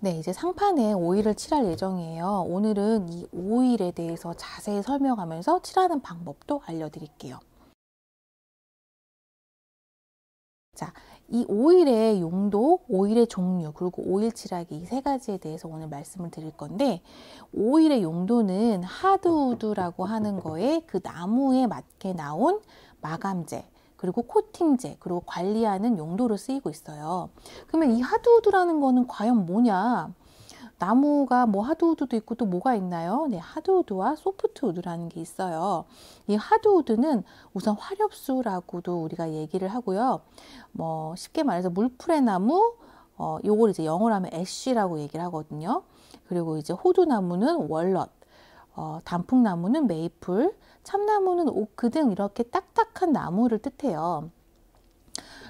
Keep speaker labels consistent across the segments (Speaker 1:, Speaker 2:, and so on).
Speaker 1: 네, 이제 상판에 오일을 칠할 예정이에요. 오늘은 이 오일에 대해서 자세히 설명하면서 칠하는 방법도 알려드릴게요. 자, 이 오일의 용도, 오일의 종류, 그리고 오일 칠하기 이 세 가지에 대해서 오늘 말씀을 드릴 건데, 오일의 용도는 하드우드라고 하는 거에 그 나무에 맞게 나온 마감재, 그리고 코팅제, 그리고 관리하는 용도로 쓰이고 있어요. 그러면 이 하드우드라는 거는 과연 뭐냐? 나무가 뭐 하드우드도 있고 또 뭐가 있나요? 네, 하드우드와 소프트우드라는 게 있어요. 이 하드우드는 우선 화렵수라고도 우리가 얘기를 하고요. 뭐 쉽게 말해서 물풀의 나무, 요걸 이제 영어로 하면 애쉬라고 얘기를 하거든요. 그리고 이제 호두나무는 월넛, 단풍나무는 메이플, 참나무는 오크 등 이렇게 딱딱한 나무를 뜻해요.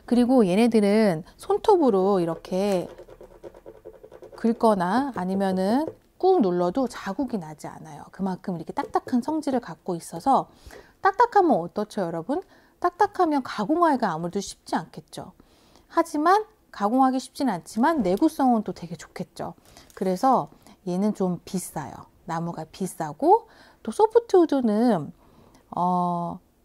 Speaker 1: 그리고 얘네들은 손톱으로 이렇게 긁거나 아니면은 꾹 눌러도 자국이 나지 않아요. 그만큼 이렇게 딱딱한 성질을 갖고 있어서, 딱딱하면 어떻죠, 여러분? 딱딱하면 가공하기가 아무래도 쉽지 않겠죠. 하지만 가공하기 쉽진 않지만 내구성은 또 되게 좋겠죠. 그래서 얘는 좀 비싸요. 나무가 비싸고, 또 소프트우드는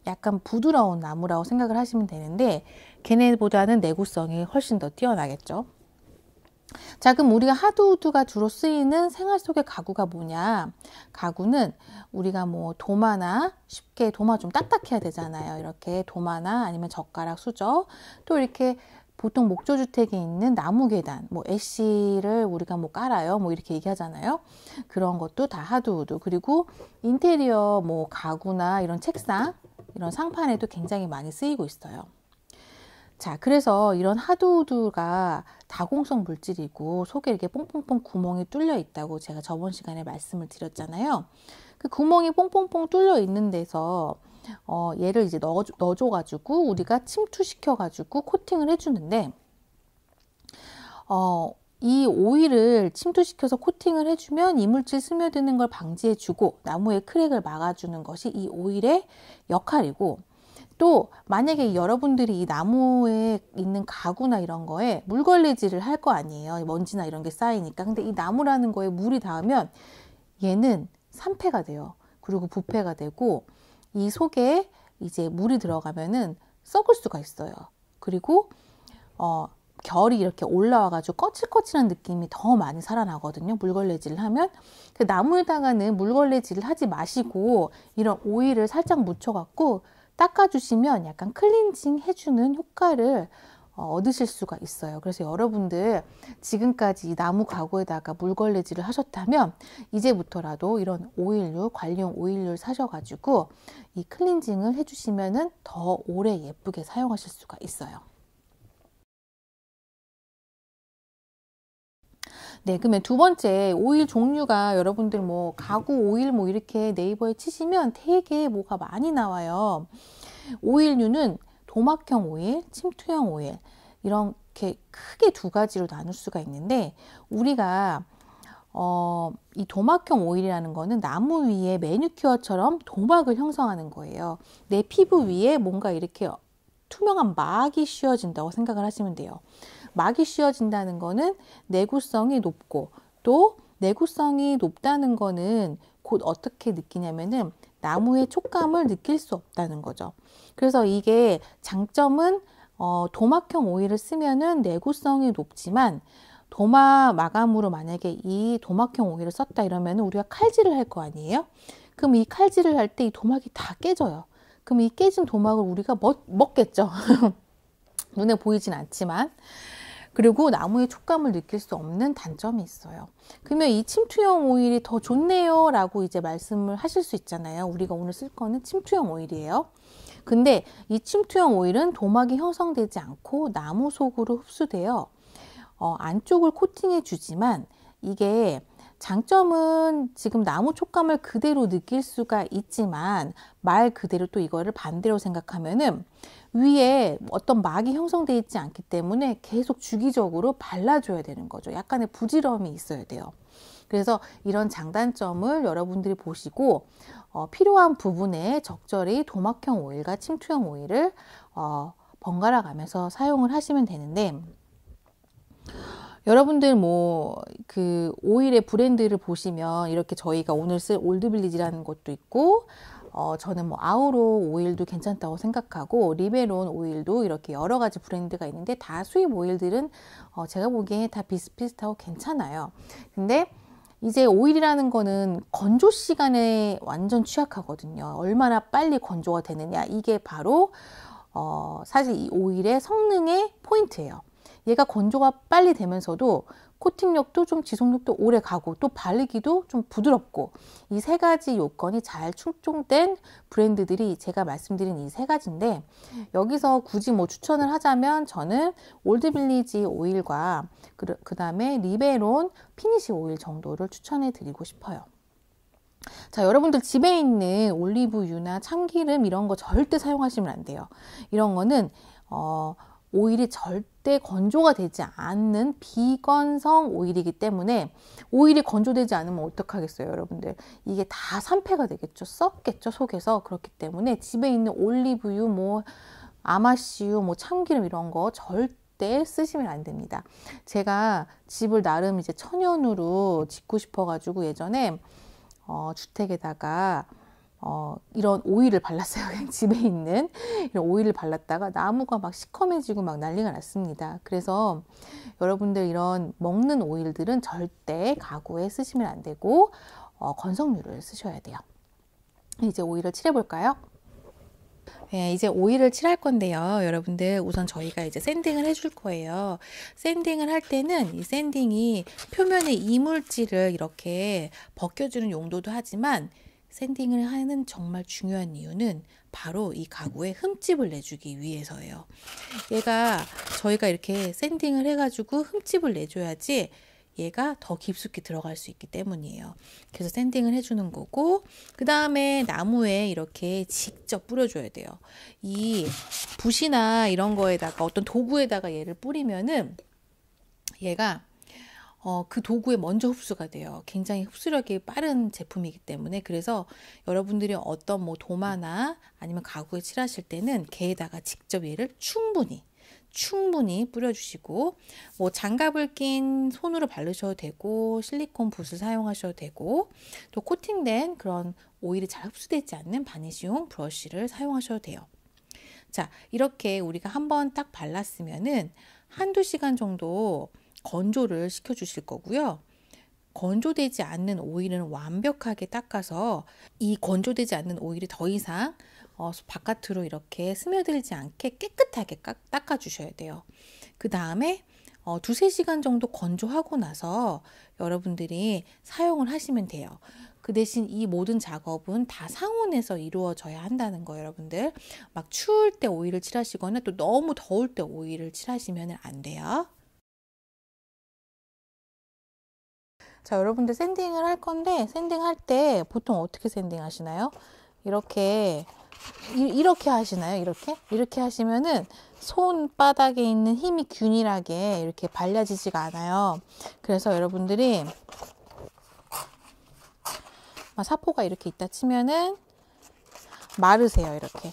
Speaker 1: 약간 부드러운 나무라고 생각을 하시면 되는데, 걔네보다는 내구성이 훨씬 더 뛰어나겠죠. 자, 그럼 우리가 하드우드가 주로 쓰이는 생활 속의 가구가 뭐냐? 가구는 우리가 뭐 도마나, 쉽게 도마 좀 딱딱해야 되잖아요. 이렇게 도마나 아니면 젓가락, 수저, 또 이렇게 보통 목조주택에 있는 나무 계단, 뭐 애쉬를 우리가 뭐 깔아요, 뭐 이렇게 얘기하잖아요. 그런 것도 다 하드우드. 그리고 인테리어 뭐 가구나 이런 책상, 이런 상판에도 굉장히 많이 쓰이고 있어요. 자, 그래서 이런 하드우드가 다공성 물질이고 속에 이렇게 뽕뽕뽕 구멍이 뚫려 있다고 제가 저번 시간에 말씀을 드렸잖아요. 그 구멍이 뽕뽕뽕 뚫려 있는 데서 얘를 이제 넣어줘가지고 우리가 침투시켜가지고 코팅을 해주는데, 이 오일을 침투시켜서 코팅을 해주면 이물질 스며드는 걸 방지해주고 나무의 크랙을 막아주는 것이 이 오일의 역할이고, 또 만약에 여러분들이 이 나무에 있는 가구나 이런 거에 물걸레질을 할 거 아니에요. 먼지나 이런 게 쌓이니까. 근데 이 나무라는 거에 물이 닿으면 얘는 산패가 돼요. 그리고 부패가 되고, 이 속에 이제 물이 들어가면은 썩을 수가 있어요. 그리고 결이 이렇게 올라와가지고 거칠거칠한 느낌이 더 많이 살아나거든요. 물걸레질을 하면. 그 나무에다가는 물걸레질을 하지 마시고 이런 오일을 살짝 묻혀갖고 닦아주시면 약간 클렌징 해주는 효과를 얻으실 수가 있어요. 그래서 여러분들 지금까지 이 나무 가구에다가 물걸레질을 하셨다면 이제부터라도 이런 오일류, 관리용 오일류를 사셔가지고 이 클렌징을 해주시면은 더 오래 예쁘게 사용하실 수가 있어요. 네, 그러면 두 번째 오일 종류가, 여러분들 뭐 가구 오일 뭐 이렇게 네이버에 치시면 되게 뭐가 많이 나와요. 오일류는 도막형 오일, 침투형 오일, 이렇게 크게 두 가지로 나눌 수가 있는데, 우리가 이 도막형 오일이라는 거는 나무 위에 매니큐어처럼 도막을 형성하는 거예요. 내 피부 위에 뭔가 이렇게 투명한 막이 씌워진다고 생각을 하시면 돼요. 막이 씌워진다는 거는 내구성이 높고, 또 내구성이 높다는 거는 곧 어떻게 느끼냐면은 나무의 촉감을 느낄 수 없다는 거죠. 그래서 이게 장점은 도막형 오일을 쓰면은 내구성이 높지만, 도마 마감으로 만약에 이 도막형 오일을 썼다 이러면 우리가 칼질을 할 거 아니에요? 그럼 이 칼질을 할 때 이 도막이 다 깨져요. 그럼 이 깨진 도막을 우리가 먹겠죠. 눈에 보이진 않지만. 그리고 나무의 촉감을 느낄 수 없는 단점이 있어요. 그러면 이 침투형 오일이 더 좋네요 라고 이제 말씀을 하실 수 있잖아요. 우리가 오늘 쓸 거는 침투형 오일이에요. 근데 이 침투형 오일은 도막이 형성되지 않고 나무 속으로 흡수되어 안쪽을 코팅해 주지만, 이게 장점은 지금 나무 촉감을 그대로 느낄 수가 있지만, 말 그대로 또 이거를 반대로 생각하면은 위에 어떤 막이 형성되어 있지 않기 때문에 계속 주기적으로 발라줘야 되는 거죠. 약간의 부지런함이 있어야 돼요. 그래서 이런 장단점을 여러분들이 보시고 필요한 부분에 적절히 도막형 오일과 침투형 오일을 번갈아 가면서 사용을 하시면 되는데, 여러분들 뭐 그 오일의 브랜드를 보시면 이렇게 저희가 오늘 쓸 올드빌리지라는 것도 있고, 저는 뭐 아우로 오일도 괜찮다고 생각하고, 리베론 오일도 이렇게 여러 가지 브랜드가 있는데, 다 수입 오일들은 제가 보기에 다 비슷비슷하고 괜찮아요. 근데 이제 오일이라는 거는 건조 시간에 완전 취약하거든요. 얼마나 빨리 건조가 되느냐, 이게 바로 사실 이 오일의 성능의 포인트예요. 얘가 건조가 빨리 되면서도 코팅력도 좀 지속력도 오래 가고, 또 바르기도 좀 부드럽고, 이 세 가지 요건이 잘 충족된 브랜드들이 제가 말씀드린 이 세 가지인데, 여기서 굳이 뭐 추천을 하자면 저는 올드빌리지 오일과 그 다음에 리베론 피니시 오일 정도를 추천해 드리고 싶어요. 자, 여러분들 집에 있는 올리브유나 참기름 이런 거 절대 사용하시면 안 돼요. 이런 거는 오일이 절대 건조가 되지 않는 비건성 오일이기 때문에, 오일이 건조되지 않으면 어떡하겠어요, 여러분들. 이게 다 산패가 되겠죠. 썩겠죠, 속에서. 그렇기 때문에 집에 있는 올리브유, 뭐 아마씨유, 뭐 참기름 이런 거 절대 쓰시면 안 됩니다. 제가 집을 나름 이제 천연으로 짓고 싶어가지고 예전에 주택에다가 이런 오일을 발랐어요. 그냥 집에 있는 이런 오일을 발랐다가 나무가 막 시커매지고 막 난리가 났습니다. 그래서 여러분들 이런 먹는 오일들은 절대 가구에 쓰시면 안 되고, 건성유를 쓰셔야 돼요. 이제 오일을 칠해 볼까요? 네, 이제 오일을 칠할 건데요. 여러분들 우선 저희가 이제 샌딩을 해줄 거예요. 샌딩을 할 때는 이 샌딩이 표면의 이물질을 이렇게 벗겨주는 용도도 하지만, 샌딩을 하는 정말 중요한 이유는 바로 이 가구에 흠집을 내주기 위해서예요. 얘가 저희가 이렇게 샌딩을 해가지고 흠집을 내줘야지 얘가 더 깊숙이 들어갈 수 있기 때문이에요. 그래서 샌딩을 해주는 거고, 그 다음에 나무에 이렇게 직접 뿌려줘야 돼요. 이 붓이나 이런 거에다가 어떤 도구에다가 얘를 뿌리면은 얘가 그 도구에 먼저 흡수가 돼요. 굉장히 흡수력이 빠른 제품이기 때문에. 그래서 여러분들이 어떤 뭐 도마나 아니면 가구에 칠하실 때는 걔에다가 직접 얘를 충분히 뿌려주시고, 뭐 장갑을 낀 손으로 바르셔도 되고, 실리콘 붓을 사용하셔도 되고, 또 코팅된 그런 오일이 잘 흡수되지 않는 바니쉬용 브러쉬를 사용하셔도 돼요. 자, 이렇게 우리가 한번 딱 발랐으면은 한두 시간 정도 건조를 시켜 주실 거고요. 건조되지 않는 오일은 완벽하게 닦아서 이 건조되지 않는 오일이 더 이상 바깥으로 이렇게 스며들지 않게 깨끗하게 닦아 주셔야 돼요. 그 다음에 두세 시간 정도 건조하고 나서 여러분들이 사용을 하시면 돼요. 그 대신 이 모든 작업은 다 상온에서 이루어져야 한다는 거예요, 여러분들. 막 추울 때 오일을 칠하시거나 또 너무 더울 때 오일을 칠하시면 안 돼요. 자, 여러분들 샌딩을 할 건데, 샌딩할 때 보통 어떻게 샌딩 하시나요? 이렇게 하시나요? 이렇게 하시면은 손바닥에 있는 힘이 균일하게 이렇게 발려지지가 않아요. 그래서 여러분들이 사포가 이렇게 있다 치면은 마르세요. 이렇게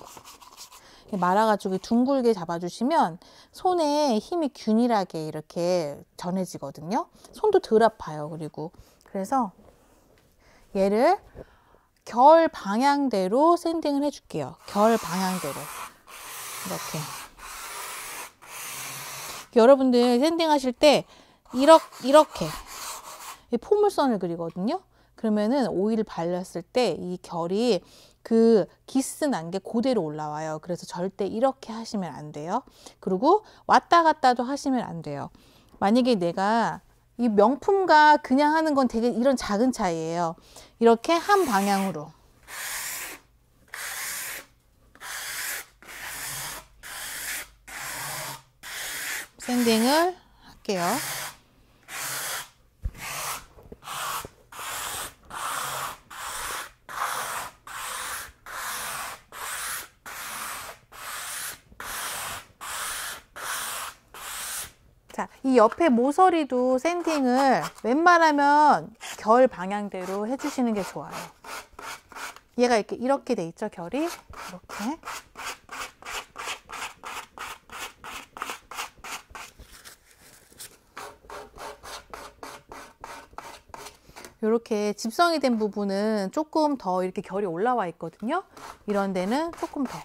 Speaker 1: 말아가지고 둥글게 잡아주시면 손에 힘이 균일하게 이렇게 전해지거든요. 손도 덜 아파요. 그래서 얘를 결 방향대로 샌딩을 해줄게요. 결 방향대로 이렇게. 여러분들 샌딩 하실 때 이렇게 포물선을 그리거든요. 그러면은 오일을 발랐을 때 이 결이 그 기스 난 게 그대로 올라와요. 그래서 절대 이렇게 하시면 안 돼요. 그리고 왔다 갔다도 하시면 안 돼요. 만약에 내가 이 명품과 그냥 하는 건 되게 이런 작은 차이예요. 이렇게 한 방향으로. 샌딩을 할게요. 자, 이 옆에 모서리도 샌딩을 웬만하면 결 방향대로 해주시는 게 좋아요. 얘가 이렇게 돼 있죠, 결이? 이렇게. 이렇게 집성이 된 부분은 조금 더 이렇게 결이 올라와 있거든요. 이런 데는 조금 더.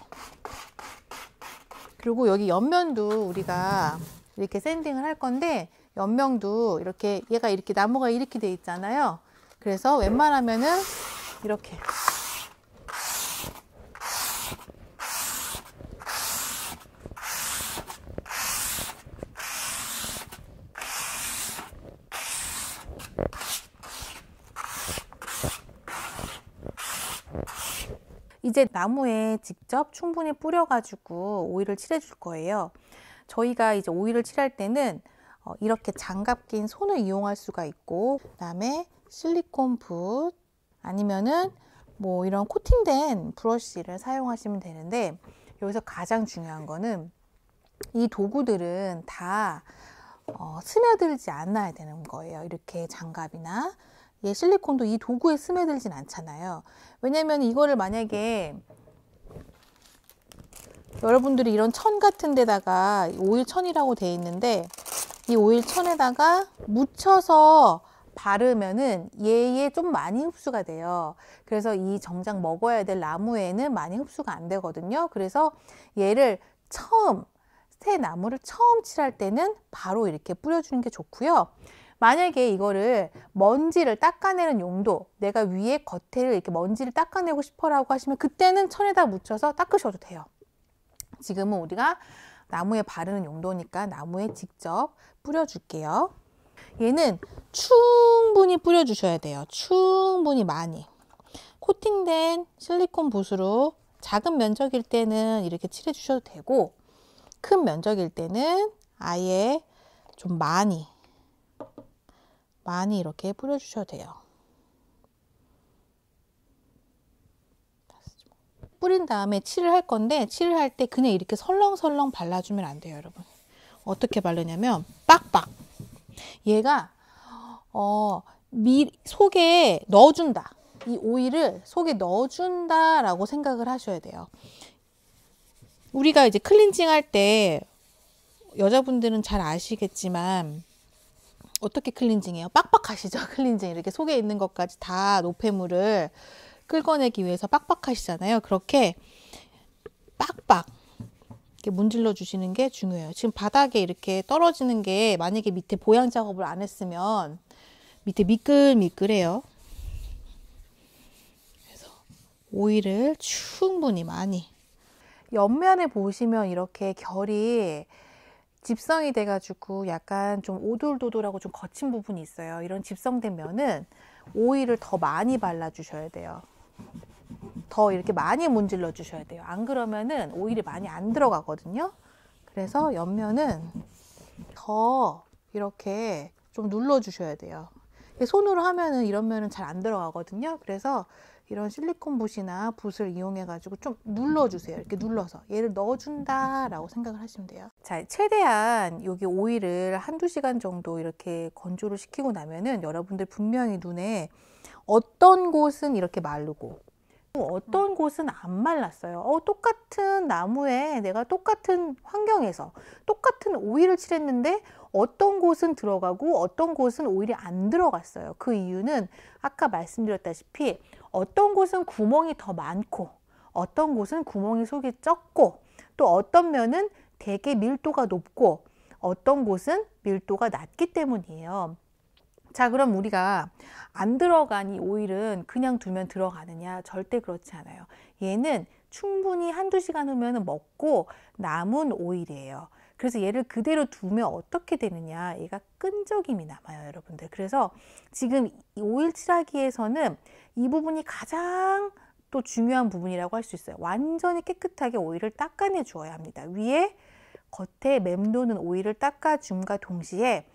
Speaker 1: 그리고 여기 옆면도 우리가 이렇게 샌딩을 할 건데, 옆면도 이렇게, 얘가 이렇게 나무가 이렇게 돼 있잖아요. 그래서 웬만하면은 이렇게 이제 나무에 직접 충분히 뿌려가지고 오일을 칠해줄 거예요. 저희가 이제 오일을 칠할 때는 이렇게 장갑 낀 손을 이용할 수가 있고, 그 다음에 실리콘 붓 아니면은 뭐 이런 코팅된 브러쉬를 사용하시면 되는데, 여기서 가장 중요한 거는 이 도구들은 다 스며들지 않아야 되는 거예요. 이렇게 장갑이나 실리콘도 이 도구에 스며들진 않잖아요. 왜냐면 이거를 만약에 여러분들이 이런 천 같은 데다가 오일천이라고 되어 있는데, 이 오일천에다가 묻혀서 바르면은 얘에 좀 많이 흡수가 돼요. 그래서 이 정작 먹어야 될 나무에는 많이 흡수가 안 되거든요. 그래서 얘를 새 나무를 처음 칠할 때는 바로 이렇게 뿌려주는 게 좋고요. 만약에 이거를 먼지를 닦아내는 용도, 내가 위에 겉에를 이렇게 먼지를 닦아내고 싶어라고 하시면 그때는 천에다 묻혀서 닦으셔도 돼요. 지금은 우리가 나무에 바르는 용도니까 나무에 직접 뿌려줄게요. 얘는 충분히 뿌려주셔야 돼요. 충분히 많이. 코팅된 실리콘 붓으로 작은 면적일 때는 이렇게 칠해 주셔도 되고, 큰 면적일 때는 아예 좀 많이 이렇게 뿌려주셔도 돼요. 뿌린 다음에 칠을 할 건데, 칠을 할 때 그냥 이렇게 설렁설렁 발라주면 안 돼요, 여러분. 어떻게 바르냐면 빡빡. 얘가 속에 넣어준다. 이 오일을 속에 넣어준다라고 생각을 하셔야 돼요. 우리가 이제 클렌징 할 때 여자분들은 잘 아시겠지만 어떻게 클렌징해요? 빡빡하시죠? 클렌징 이렇게 속에 있는 것까지 다 노폐물을 끌어내기 위해서 빡빡하시잖아요. 그렇게 빡빡 이렇게 문질러 주시는 게 중요해요. 지금 바닥에 이렇게 떨어지는 게 만약에 밑에 보양 작업을 안 했으면 밑에 미끌미끌해요. 그래서 오일을 충분히 많이. 옆면에 보시면 이렇게 결이 집성이 돼가지고 약간 좀 오돌도돌하고 좀 거친 부분이 있어요. 이런 집성된 면은 오일을 더 많이 발라주셔야 돼요. 더 이렇게 많이 문질러 주셔야 돼요. 안 그러면은 오일이 많이 안 들어가거든요. 그래서 옆면은 더 이렇게 좀 눌러 주셔야 돼요. 손으로 하면은 이런 면은 잘 안 들어가거든요. 그래서 이런 실리콘 붓이나 붓을 이용해 가지고 좀 눌러주세요. 이렇게 눌러서 얘를 넣어준다 라고 생각을 하시면 돼요. 자, 최대한 여기 오일을 한두 시간 정도 이렇게 건조를 시키고 나면은 여러분들 분명히 눈에 어떤 곳은 이렇게 마르고 어떤 곳은 안 말랐어요. 똑같은 나무에 내가 똑같은 환경에서 똑같은 오일을 칠했는데 어떤 곳은 들어가고 어떤 곳은 오일이 안 들어갔어요. 그 이유는 아까 말씀드렸다시피 어떤 곳은 구멍이 더 많고 어떤 곳은 구멍이 속이 적고 또 어떤 면은 되게 밀도가 높고 어떤 곳은 밀도가 낮기 때문이에요. 자, 그럼 우리가 안 들어간 이 오일은 그냥 두면 들어가느냐? 절대 그렇지 않아요. 얘는 충분히 한두 시간 후면 먹고 남은 오일이에요. 그래서 얘를 그대로 두면 어떻게 되느냐? 얘가 끈적임이 남아요, 여러분들. 그래서 지금 이 오일 칠하기에서는 이 부분이 가장 또 중요한 부분이라고 할 수 있어요. 완전히 깨끗하게 오일을 닦아내 주어야 합니다. 위에 겉에 맴도는 오일을 닦아줌과 동시에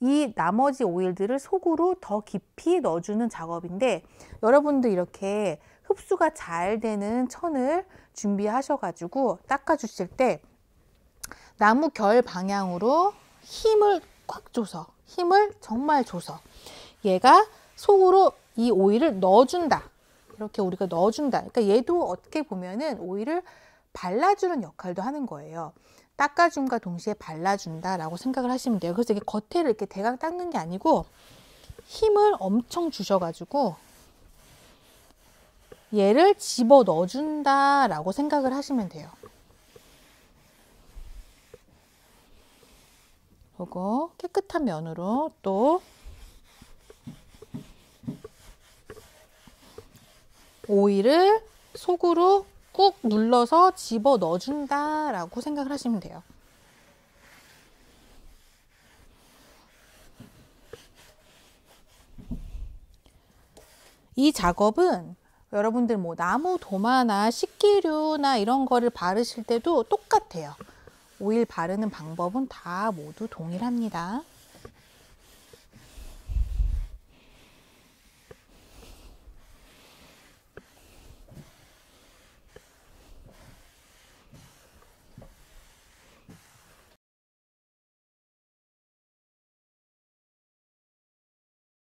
Speaker 1: 이 나머지 오일들을 속으로 더 깊이 넣어주는 작업인데, 여러분들 이렇게 흡수가 잘 되는 천을 준비하셔가지고 닦아주실 때 나무 결 방향으로 힘을 꽉 줘서, 힘을 정말 줘서 얘가 속으로 이 오일을 넣어준다. 이렇게 우리가 넣어준다. 그러니까 얘도 어떻게 보면은 오일을 발라주는 역할도 하는 거예요. 닦아줌과 동시에 발라준다라고 생각을 하시면 돼요. 그래서 이게 겉에를 이렇게 대강 닦는 게 아니고 힘을 엄청 주셔가지고 얘를 집어 넣어준다 라고 생각을 하시면 돼요. 요거 깨끗한 면으로 또 오일을 속으로 꾹 눌러서 집어 넣어준다 라고 생각을 하시면 돼요. 이 작업은 여러분들 뭐 나무 도마나 식기류나 이런 거를 바르실 때도 똑같아요. 오일 바르는 방법은 다 모두 동일합니다.